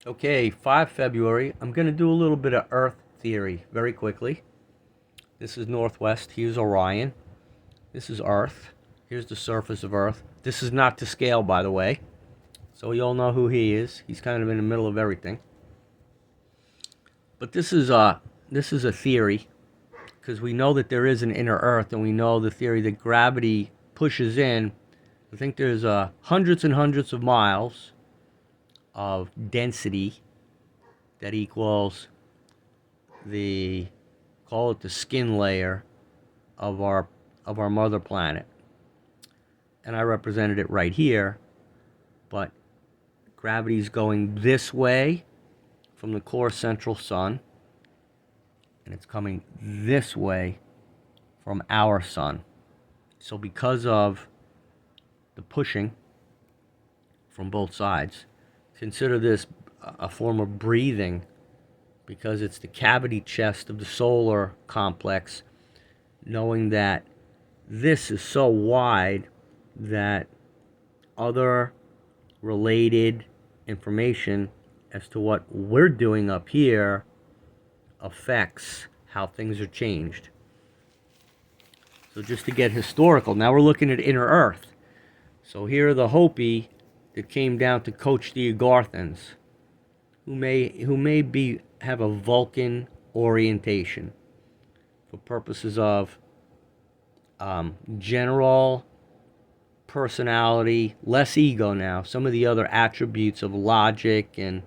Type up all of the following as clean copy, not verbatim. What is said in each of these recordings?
Okay, 5 February. I'm going to do a little bit of Earth theory very quickly. This is Northwest. Here's Orion. This is Earth. Here's the surface of Earth. This is not to scale, by the way. So you all know who he is. He's kind of in the middle of everything. But this is a theory because we know that there is an inner Earth, and we know the theory that gravity pushes in. I think there's hundreds and hundreds of miles of density that equals the call it the skin layer of our mother planet. And I represented it right here, but gravity's going this way from the core central sun, and it's coming this way from our sun. So because of the pushing from both sides, consider this a form of breathing, because it's the cavity chest of the solar complex, knowing that this is so wide that other related information as to what we're doing up here affects how things are changed. So just to get historical, now we're looking at inner Earth. So here are the Hopi that came down to coach the Agarthans, who may be have a Vulcan orientation for purposes of general personality, less ego now. Some of the other attributes of logic, and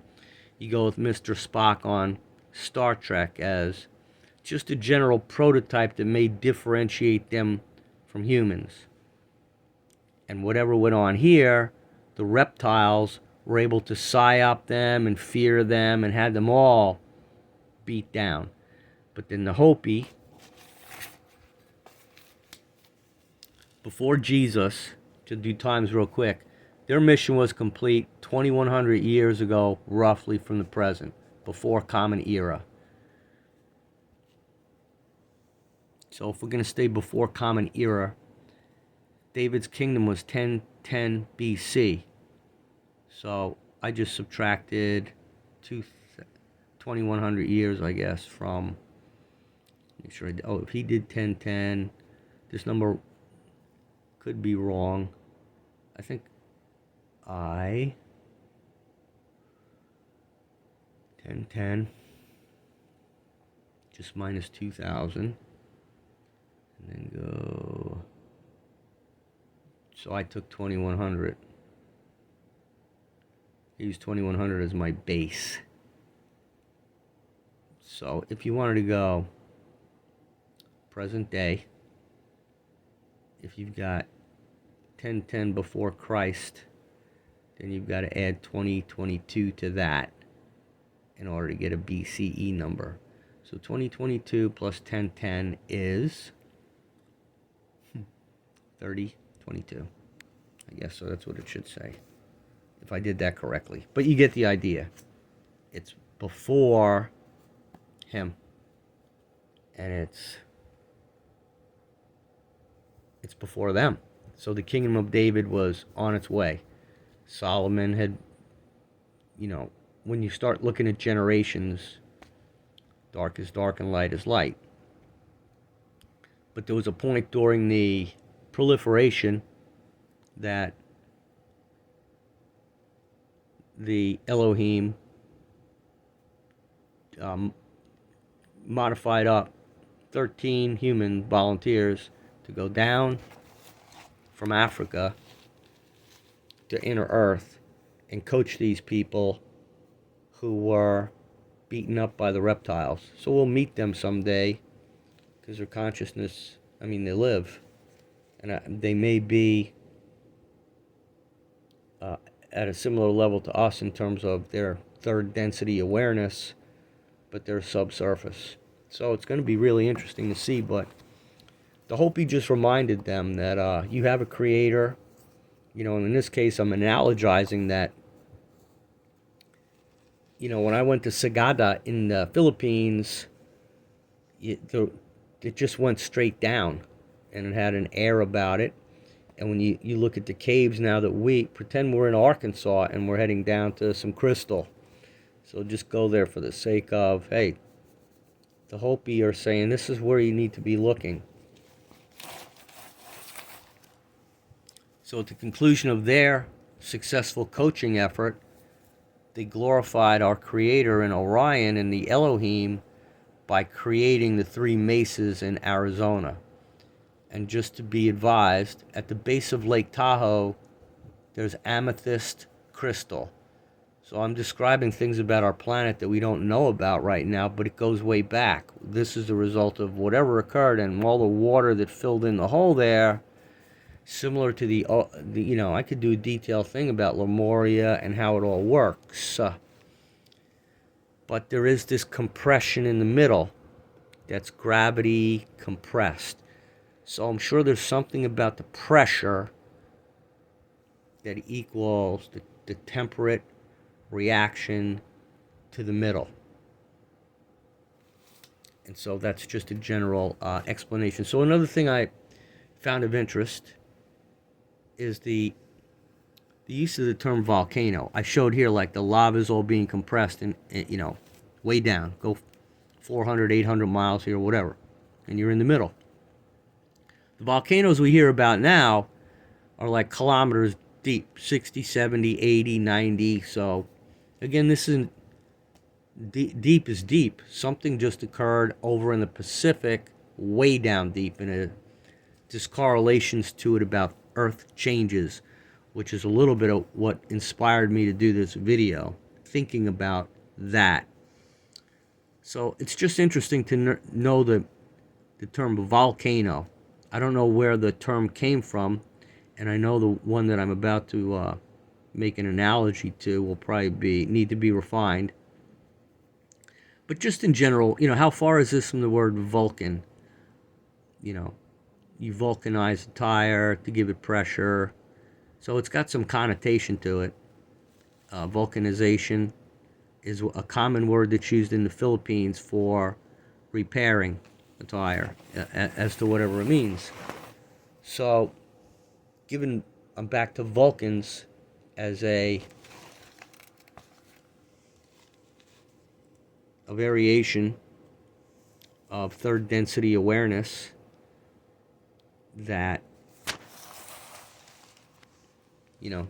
you go with Mr. Spock on Star Trek as just a general prototype that may differentiate them from humans. And whatever went on here, the reptiles were able to psyop them and fear them and had them all beat down. But then the Hopi, before Jesus, to do times real quick, their mission was complete 2,100 years ago, roughly from the present, before Common Era. So if we're going to stay before Common Era, David's kingdom was 1010 BC. So I just subtracted 2,100 years, I guess, from, make sure if he did 1010, this number could be wrong. I think 1010 just minus 2,000, and then go. So I took 2,100. I used 2,100 as my base. So if you wanted to go present day, if you've got 1010 before Christ, then you've got to add 2022 to that in order to get a BCE number. So 2022 plus 1010 is 3022. I guess so. That's what it should say, if I did that correctly. But you get the idea. It's before him, and it's before them. So the kingdom of David was on its way. Solomon had, when you start looking at generations, dark is dark and light is light. But there was a point during the proliferation that the Elohim modified up 13 human volunteers to go down from Africa to inner Earth and coach these people who were beaten up by the reptiles. So we'll meet them someday, because their consciousness, they live, and they may be at a similar level to us in terms of their third density awareness, but they're subsurface. So it's going to be really interesting to see. But the Hopi just reminded them that you have a creator. And in this case, I'm analogizing that, when I went to Sagada in the Philippines, it just went straight down, and it had an air about it. And when you look at the caves now, that we pretend we're in Arkansas and we're heading down to some crystal. So just go there for the sake of, hey, the Hopi are saying this is where you need to be looking. So at the conclusion of their successful coaching effort, they glorified our Creator in Orion and the Elohim by creating the three mesas in Arizona. And just to be advised, at the base of Lake Tahoe, there's amethyst crystal. So I'm describing things about our planet that we don't know about right now, but it goes way back. This is the result of whatever occurred, and all the water that filled in the hole there, similar to the I could do a detailed thing about Lemuria and how it all works. But there is this compression in the middle that's gravity compressed. So I'm sure there's something about the pressure that equals the temperate reaction to the middle. And so that's just a general explanation. So another thing I found of interest is the use of the term volcano. I showed here like the lava is all being compressed and way down. Go 400, 800 miles here, whatever. And you're in the middle. The volcanoes we hear about now are like kilometers deep, 60, 70, 80, 90. So again, this isn't deep is deep. Something just occurred over in the Pacific, way down deep, and there's correlations to it about Earth changes, which is a little bit of what inspired me to do this video, thinking about that. So it's just interesting to know the term volcano. I don't know where the term came from, and I know the one that I'm about to make an analogy to will probably need to be refined. But just in general, how far is this from the word Vulcan? You vulcanize the tire to give it pressure. So it's got some connotation to it. Vulcanization is a common word that's used in the Philippines for repairing a tire, as to whatever it means. So, I'm back to Vulcans as a variation of third density awareness that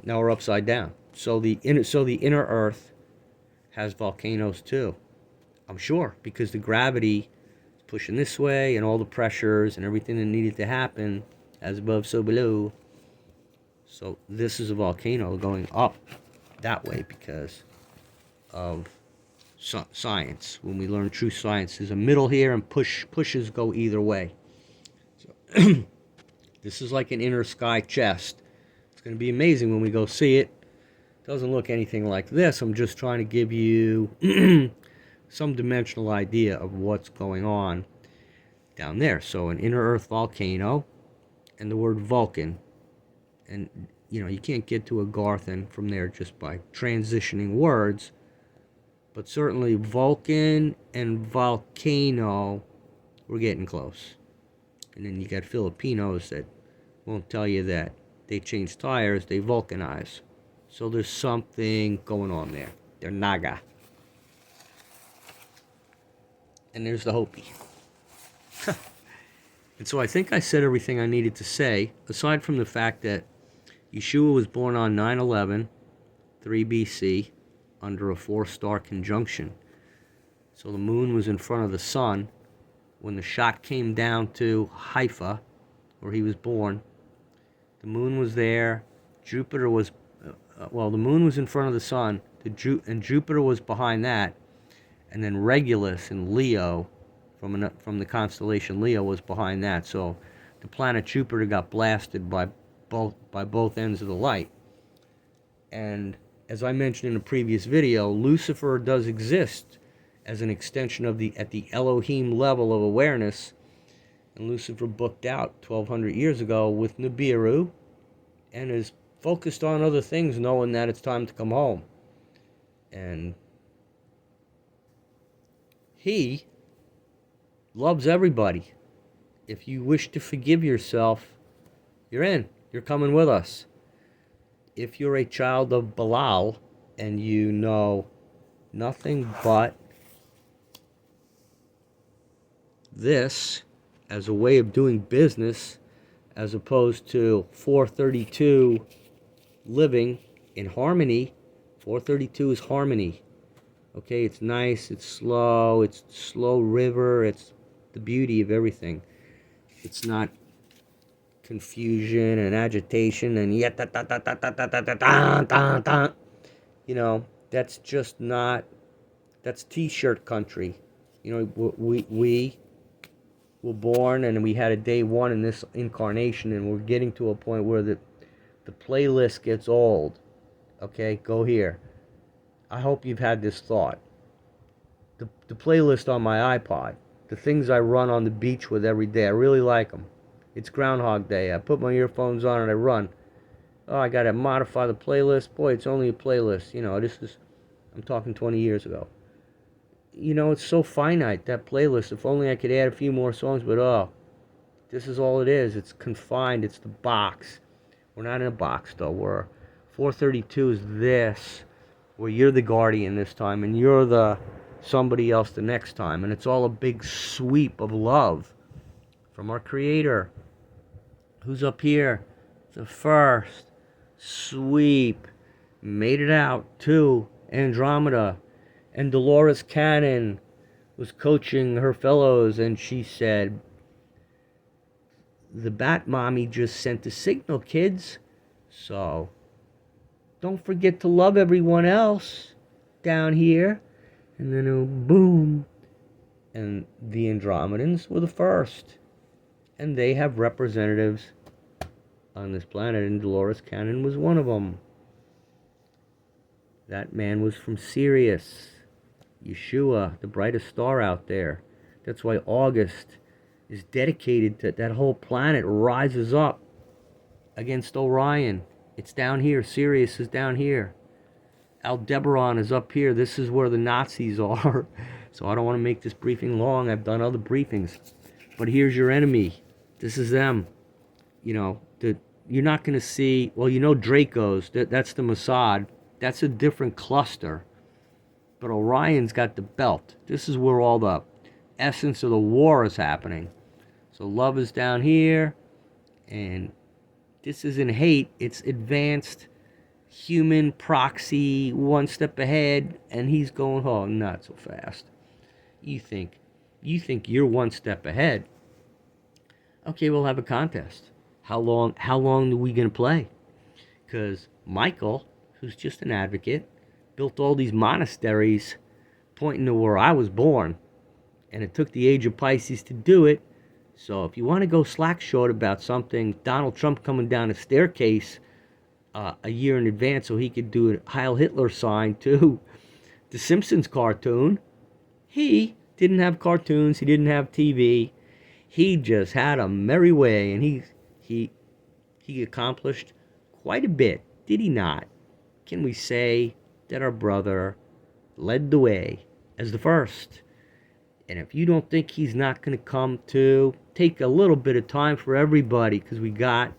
now we're upside down. So the inner Earth has volcanoes too, I'm sure, because the gravity is pushing this way and all the pressures and everything that needed to happen, as above so below. So this is a volcano going up that way because of science. When we learn true science, there's a middle here, and pushes go either way. So this is like an inner sky chest. It's going to be amazing when we go see it. It doesn't look anything like this. I'm just trying to give you some dimensional idea of what's going on down there. So an inner Earth volcano and the word Vulcan. And, you can't get to Agarthan from there just by transitioning words. But certainly Vulcan and volcano, we're getting close. And then you got Filipinos that won't tell you that they change tires, they vulcanize. So there's something going on there. They're Naga. And there's the Hopi. And so I think I said everything I needed to say, aside from the fact that Yeshua was born on 9/11, 3 BC, under a 4-star conjunction. So the moon was in front of the sun. When the shot came down to Haifa, where he was born, the moon was there. Jupiter was, the moon was in front of the sun, and Jupiter was behind that. And then Regulus in Leo, from the constellation Leo, was behind that. So the planet Jupiter got blasted by both ends of the light. And as I mentioned in a previous video, Lucifer does exist as an extension of at the Elohim level of awareness. And Lucifer booked out 1,200 years ago with Nibiru and is focused on other things, knowing that it's time to come home. And he loves everybody. If you wish to forgive yourself, you're in. You're coming with us. If you're a child of Belial and you know nothing but this as a way of doing business, as opposed to 432 living in harmony. 432 is harmony. Okay, it's nice, it's slow river, it's the beauty of everything. It's not confusion and agitation and yet you know, that's just not, that's t-shirt country. You know, we were born and we had a day one in this incarnation, and we're getting to a point where the playlist gets old. Okay, go here. I hope you've had this thought. The playlist on my iPod, the things I run on the beach with every day, I really like them. It's Groundhog Day. I put my earphones on and I run. Oh, I gotta modify the playlist. Boy, it's only a playlist. You know, I'm talking 20 years ago. You know, it's so finite, that playlist. If only I could add a few more songs, but oh, this is all it is. It's confined. It's the box. We're not in a box, though. 432 is this, where you're the guardian this time, and you're the somebody else the next time. And it's all a big sweep of love from our Creator, who's up here. The first sweep made it out to Andromeda. And Dolores Cannon was coaching her fellows, and she said, the Bat Mommy just sent a signal, kids. So don't forget to love everyone else down here. And then boom. And the Andromedans were the first. And they have representatives on this planet, and Dolores Cannon was one of them. That man was from Sirius. Yeshua, the brightest star out there. That's why August is dedicated to that whole planet rises up against Orion. It's down here. Sirius is down here. Aldebaran is up here. This is where the Nazis are. So I don't want to make this briefing long. I've done other briefings. But here's your enemy. This is them. You know, you're not going to see, well, you know Draco's. That's the Mossad. That's a different cluster. But Orion's got the belt. This is where all the essence of the war is happening. So love is down here. And this isn't hate. It's advanced human proxy, one step ahead. And he's going, oh, not so fast. You think you're one step ahead. Okay, we'll have a contest. How long are we going to play? Because Michael, who's just an advocate, built all these monasteries pointing to where I was born. And it took the age of Pisces to do it. So if you want to go slack short about something, Donald Trump coming down a staircase a year in advance so he could do a Heil Hitler sign to the Simpsons cartoon. He didn't have cartoons. He didn't have TV. He just had a merry way. And he accomplished quite a bit. Did he not? Can we say that our brother led the way as the first? And if you don't think he's not going to come to, take a little bit of time for everybody, because we got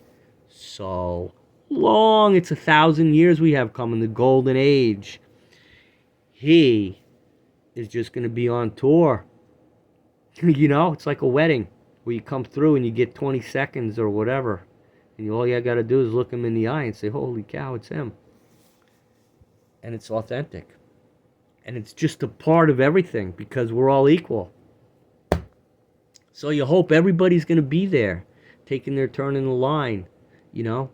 so long. It's 1,000 years we have coming, the golden age. He is just going to be on tour. You know, it's like a wedding where you come through and you get 20 seconds or whatever. And all you got to do is look him in the eye and say, holy cow, it's him. And it's authentic. And it's just a part of everything because we're all equal. So you hope everybody's going to be there, taking their turn in the line. You know,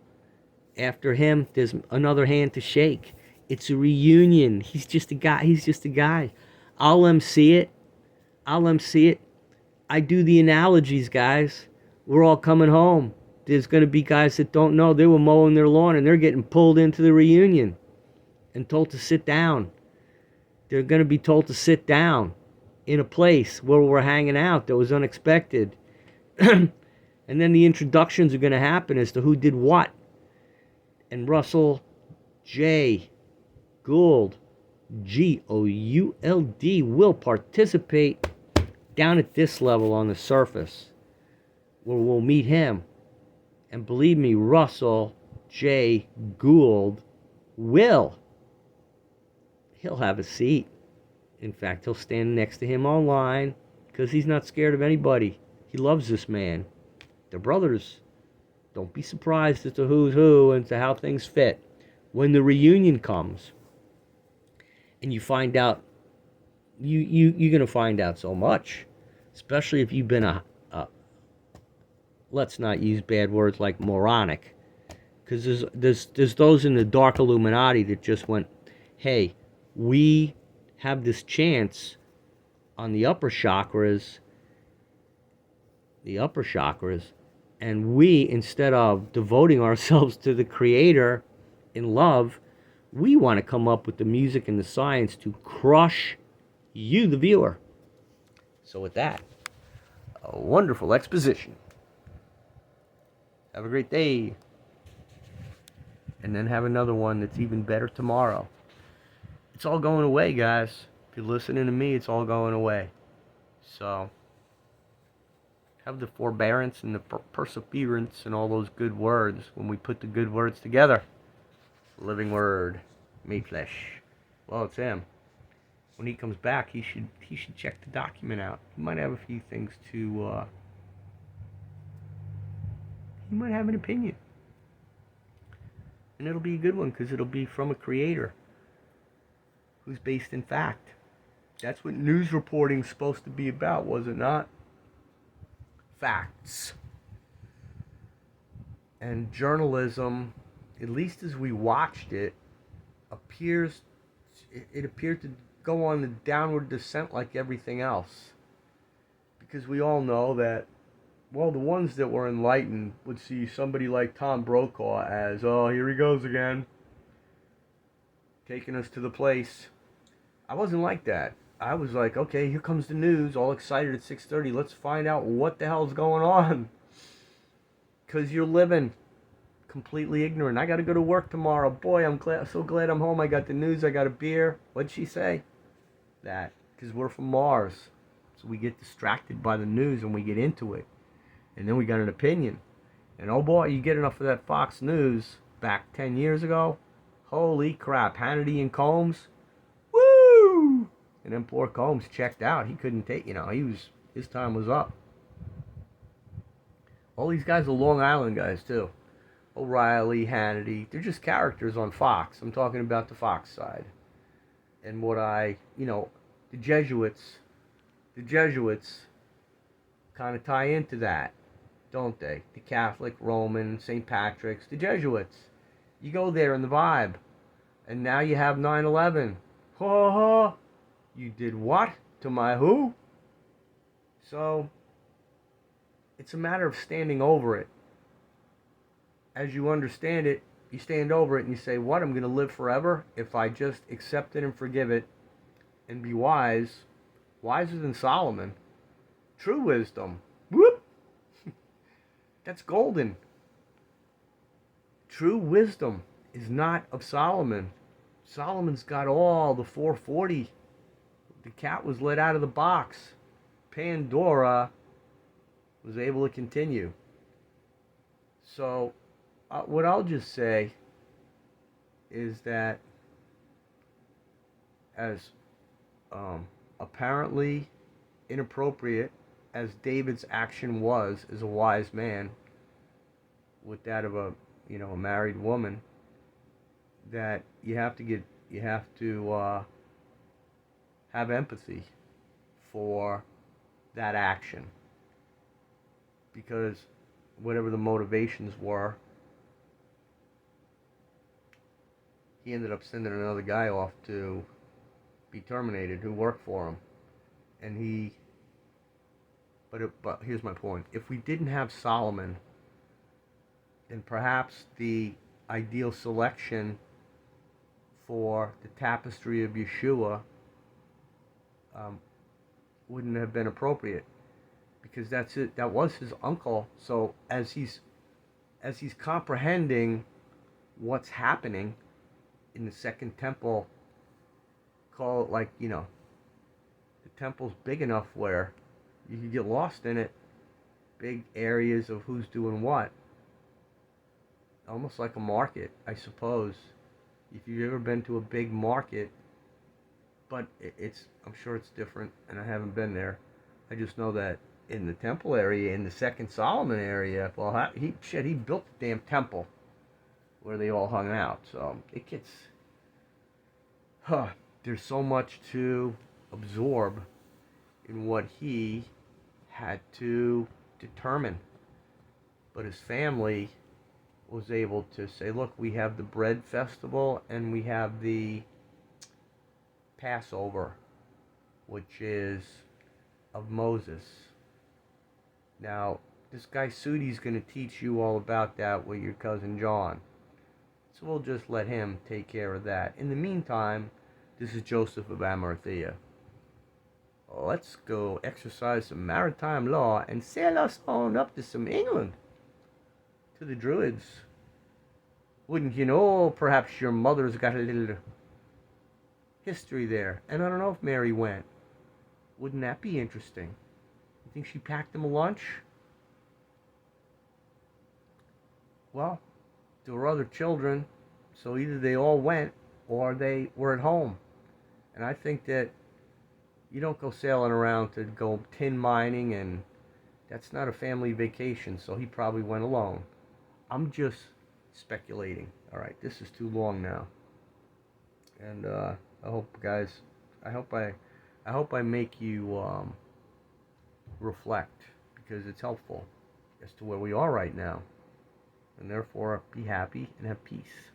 after him, there's another hand to shake. It's a reunion. He's just a guy. I'll MC it. I do the analogies, guys. We're all coming home. There's going to be guys that don't know. They were mowing their lawn and they're getting pulled into the reunion and told to sit down. They're going to be told to sit down in a place where we're hanging out that was unexpected. And then the introductions are going to happen as to who did what. And Russell J. Gould, Gould, will participate down at this level on the surface, where we'll meet him. And believe me, Russell J. Gould he'll have a seat. In fact, he'll stand next to him online because he's not scared of anybody. He loves this man. They're brothers. Don't be surprised as to who's who and to how things fit. When the reunion comes and you find out, you're going to find out so much, especially if you've been let's not use bad words like moronic, because there's those in the dark Illuminati that just went, hey, we have this chance on the upper chakras, and we, instead of devoting ourselves to the Creator in love, we want to come up with the music and the science to crush you, the viewer. So with that, a wonderful exposition. Have a great day. And then have another one that's even better tomorrow. It's all going away, guys. If you're listening to me, it's all going away. So, have the forbearance and the perseverance and all those good words when we put the good words together. Living word, made flesh. Well, it's him. When he comes back, he should check the document out. He might have a few things to. He might have an opinion, and it'll be a good one because it'll be from a creator who's based in fact. That's what news reporting's supposed to be about, was it not? Facts. And journalism, at least as we watched it, appeared to go on the downward descent like everything else. Because we all know that, well, the ones that were enlightened would see somebody like Tom Brokaw as, oh, here he goes again, taking us to the place. I wasn't like that. I was like, okay, here comes the news, all excited at 6:30. Let's find out what the hell's going on. Because you're living completely ignorant. I got to go to work tomorrow. Boy, so glad I'm home. I got the news. I got a beer. What'd she say? That. Because we're from Mars. So we get distracted by the news and we get into it. And then we got an opinion. And oh boy, you get enough of that Fox News back 10 years ago. Holy crap. Hannity and Combs. Woo! And then poor Combs checked out. He couldn't take, his time was up. All these guys are Long Island guys too. O'Reilly, Hannity, they're just characters on Fox. I'm talking about the Fox side. And what the Jesuits kind of tie into that, don't they? The Catholic, Roman, St. Patrick's, the Jesuits. You go there in the vibe. And now you have 9/11. Ha ha! You did what? To my who? So, it's a matter of standing over it. As you understand it, you stand over it and you say, what? I'm going to live forever if I just accept it and forgive it and be wise. Wiser than Solomon. True wisdom. Whoop! That's golden. True wisdom is not of Solomon. Solomon's got all the 440. The cat was let out of the box. Pandora was able to continue. So, what I'll just say is that as apparently inappropriate as David's action was as a wise man with that of a married woman, that you have to have empathy for that action, because whatever the motivations were, he ended up sending another guy off to be terminated who worked for him. And but here's my point. If we didn't have Solomon, then perhaps the ideal selection for the tapestry of Yeshua wouldn't have been appropriate, because that was his uncle. So as he's comprehending what's happening in the second temple, call it like, the temple's big enough where you could get lost in it. Big areas of who's doing what. Almost like a market, I suppose. If you've ever been to a big market, but I'm sure it's different, and I haven't been there. I just know that in the temple area, in the Second Solomon area, well, he built the damn temple where they all hung out. So it gets, there's so much to absorb in what he had to determine. But his family was able to say, look, we have the bread festival and we have the Passover, which is of Moses. Now, this guy Sudi's going to teach you all about that with your cousin John. So we'll just let him take care of that. In the meantime, this is Joseph of Arimathea. Let's go exercise some maritime law and sail us on up to some England. To the Druids. Wouldn't you know, perhaps your mother's got a little history there. And I don't know if Mary went. Wouldn't that be interesting? You think she packed him a lunch? Well, there were other children, so either they all went or they were at home. And I think that you don't go sailing around to go tin mining, and that's not a family vacation, so he probably went alone. I'm just speculating. All right, this is too long now. And I hope, guys, I hope I make you reflect, because it's helpful as to where we are right now. And therefore, be happy and have peace.